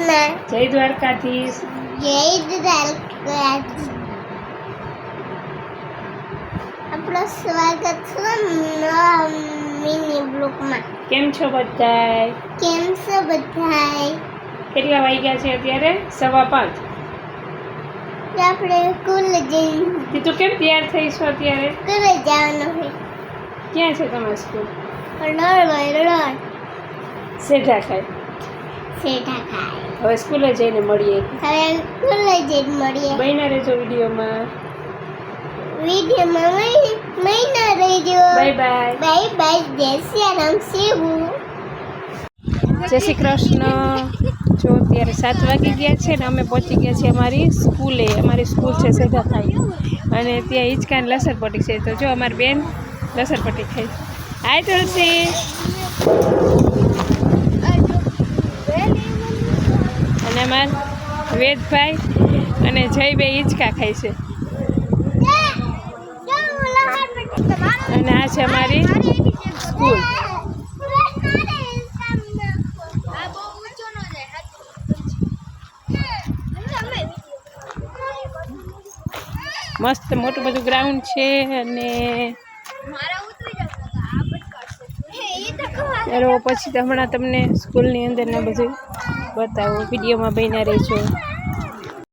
કૃષ્ણ. જય દ્વારકાધીશ. જય દ્વારકાધીશ. આપણું સ્વાગત છે નવા મિની બ્લોગમાં. કેમ છો બધાય? કેમ છો બધાય? કેટલા વાગ્યા છે અત્યારે? 5:15. આપણે સ્કૂલે જઈને તું કેમ તૈયાર થઈ છો અત્યારે? સ્કૂલે જવાનું હોય. ક્યાં છે તમારી સ્કૂલ? રોડ સેઢા ખાય. સેઠા ખાય. હવે સ્કૂલે જઈને મળીએ. હવે સ્કૂલે જઈને મળીએ. બન્યા રહેજો વિડીયોમાં. મહિના રહેજો. Bye bye. Bye bye. જય શ્રી રામ. શિવું. જય શ્રી કૃષ્ણ. જો અત્યારે 7 વાગી ગયા છે ને અમે પહોંચી ગયા છીએ અમારી સ્કૂલે. અમારી સ્કૂલ છે સેઢા ખાઈ અને ત્યાં હિંચકા ને લસણપટ્ટી છે. તો જો અમારી બેન લસણપટ્ટી ખાઈ. હાય તુલસી. અને અમારા વેદભાઈ અને જયભાઈ હિંચકા ખાય છે. અને આ છે અમારી સ્કૂલ. મસ્ત મોટું બધું ગ્રાઉન્ડ છે અને પછી હમણાં તમને સ્કૂલની અંદરના બધું બતાવો. વિડીયોમાં બન્યા રહેજો.